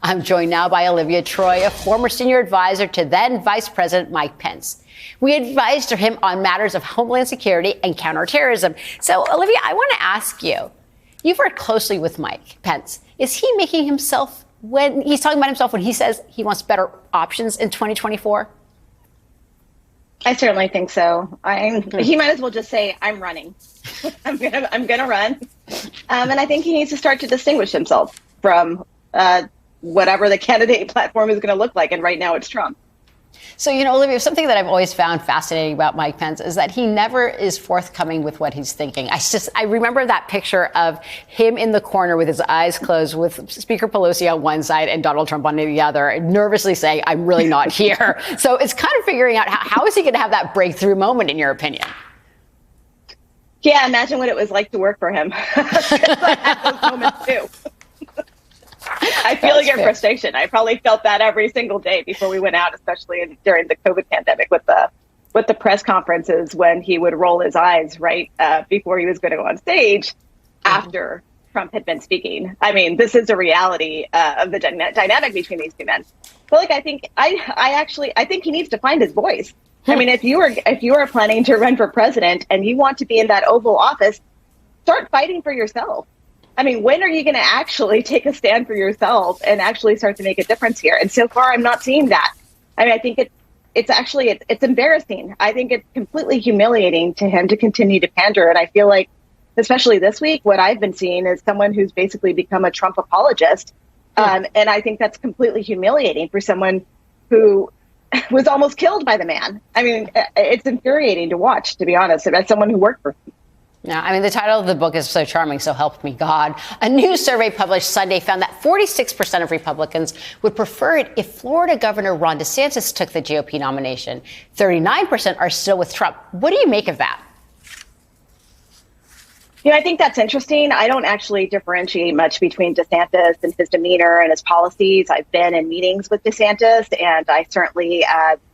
I'm joined now by Olivia Troye, a former senior advisor to then Vice President Mike Pence. We advised him on matters of homeland security and counterterrorism. So, Olivia, I want to ask you, you've worked closely with Mike Pence. Is he making himself, when he's talking about himself, when he says he wants better options in 2024? I certainly think so. He might as well just say, I'm running. I'm gonna run. And I think he needs to start to distinguish himself from whatever the candidate platform is going to look like. And right now it's Trump. So, Olivia, something that I've always found fascinating about Mike Pence is that he never is forthcoming with what he's thinking. I remember that picture of him in the corner with his eyes closed with Speaker Pelosi on one side and Donald Trump on the other, nervously saying, I'm really not here. So it's kind of figuring out how is he going to have that breakthrough moment, in your opinion? Yeah, imagine what it was like to work for him. I had those moments too. I feel your frustration. I probably felt that every single day before we went out, especially during the COVID pandemic with the press conferences when he would roll his eyes right before he was going to go on stage after Trump had been speaking. I mean, this is a reality of the dynamic between these two men. But I think he needs to find his voice. I mean, if you are planning to run for president and you want to be in that Oval Office, start fighting for yourself. I mean, when are you going to actually take a stand for yourself and actually start to make a difference here? And so far, I'm not seeing that. I mean, I think it's embarrassing. I think it's completely humiliating to him to continue to pander. And I feel like, especially this week, what I've been seeing is someone who's basically become a Trump apologist. And I think that's completely humiliating for someone who was almost killed by the man. I mean, it's infuriating to watch, to be honest, as someone who worked for him. Yeah, I mean, the title of the book is so charming, so help me God. A new survey published Sunday found that 46% of Republicans would prefer it if Florida Governor Ron DeSantis took the GOP nomination. 39% are still with Trump. What do you make of that? I think that's interesting. I don't actually differentiate much between DeSantis and his demeanor and his policies. I've been in meetings with DeSantis, and I certainly,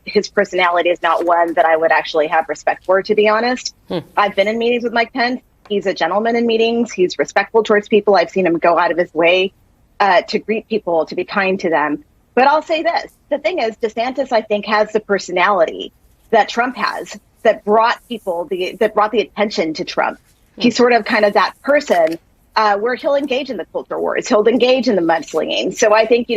his personality is not one that I would actually have respect for, to be honest. I've been in meetings with Mike Pence. He's a gentleman in meetings. He's respectful towards people. I've seen him go out of his way to greet people, to be kind to them. But I'll say this. The thing is, DeSantis, I think, has the personality that Trump has, that brought the attention to Trump. He's sort of kind of that person where he'll engage in the culture wars. He'll engage in the mudslinging. So I think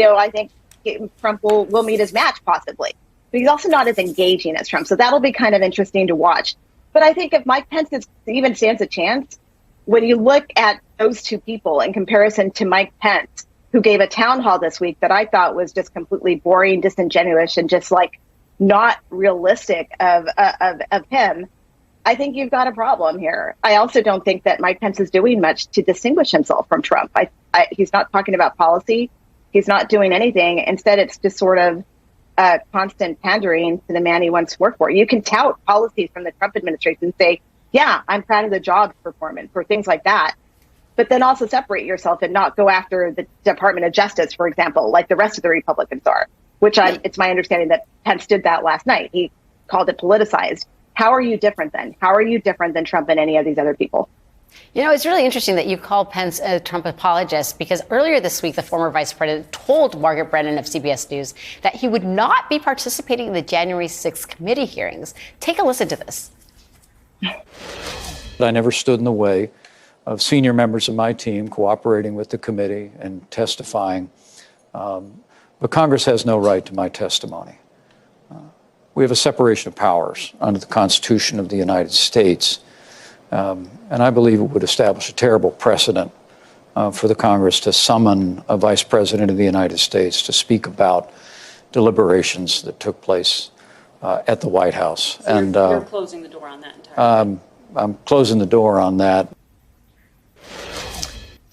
Trump will meet his match possibly. But he's also not as engaging as Trump. So that'll be kind of interesting to watch. But I think if Mike Pence even stands a chance, when you look at those two people in comparison to Mike Pence, who gave a town hall this week that I thought was just completely boring, disingenuous, and just not realistic of him, I think you've got a problem here. I also don't think that Mike Pence is doing much to distinguish himself from Trump. He's not talking about policy. He's not doing anything. Instead, it's just sort of constant pandering to the man he once worked for. You can tout policies from the Trump administration and say, yeah, I'm proud of the jobs performance or things like that. But then also separate yourself and not go after the Department of Justice, for example, like the rest of the Republicans are, which it's my understanding that Pence did that last night. He called it politicized. How are you different then? How are you different than Trump and any of these other people? It's really interesting that you call Pence a Trump apologist, because earlier this week, the former vice president told Margaret Brennan of CBS News that he would not be participating in the January 6th committee hearings. Take a listen to this. I never stood in the way of senior members of my team cooperating with the committee and testifying. But Congress has no right to my testimony. We have a separation of powers under the Constitution of the United States. And I believe it would establish a terrible precedent for the Congress to summon a vice president of the United States to speak about deliberations that took place at the White House. So you're closing the door on that entirely? I'm closing the door on that.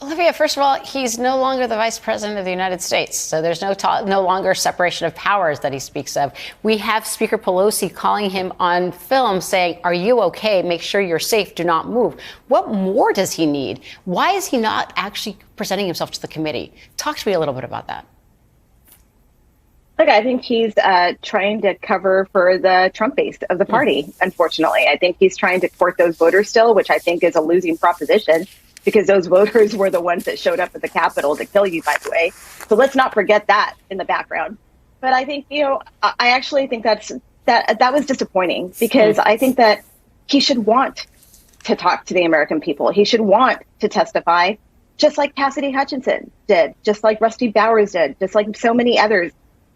Olivia, first of all, he's no longer the vice president of the United States, so there's no longer separation of powers that he speaks of. We have Speaker Pelosi calling him on film saying, are you okay? Make sure you're safe. Do not move. What more does he need? Why is he not actually presenting himself to the committee? Talk to me a little bit about that. Look, I think he's trying to cover for the Trump base of the party, unfortunately. I think he's trying to court those voters still, which I think is a losing proposition. because those voters were the ones that showed up at the Capitol to kill you, by the way. So let's not forget that in the background. But I think, I actually think that was disappointing, because I think that he should want to talk to the American people. He should want to testify, just like Cassidy Hutchinson did, just like Rusty Bowers did, just like so many others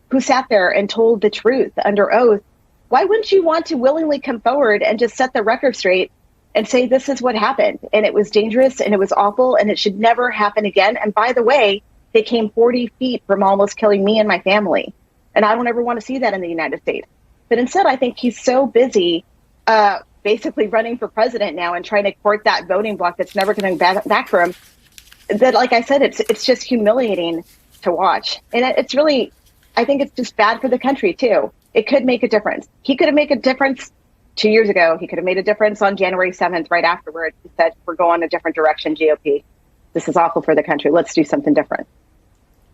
who sat there and told the truth under oath. Why wouldn't you want to willingly come forward and just set the record straight and say, this is what happened, and it was dangerous, and it was awful, and it should never happen again? And by the way, they came 40 feet from almost killing me and my family. And I don't ever want to see that in the United States. But instead, I think he's so busy basically running for president now and trying to court that voting bloc that's never going to back for him, that, like I said, it's just humiliating to watch. And it's really, I think it's just bad for the country, too. It could make a difference. He could have made a difference 2 years ago. He could have made a difference on January 7th, right afterwards. He said, we're going a different direction, GOP. This is awful for the country. Let's do something different.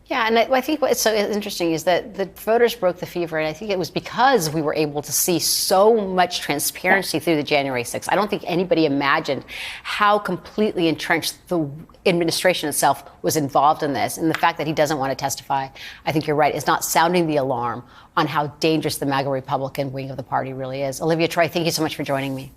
Yeah, and I think what's so interesting is that the voters broke the fever, and I think it was because we were able to see so much transparency through the January 6th. I don't think anybody imagined how completely entrenched the administration itself was involved in this. And the fact that he doesn't want to testify, I think you're right, is not sounding the alarm on how dangerous the MAGA Republican wing of the party really is. Olivia Troye, thank you so much for joining me.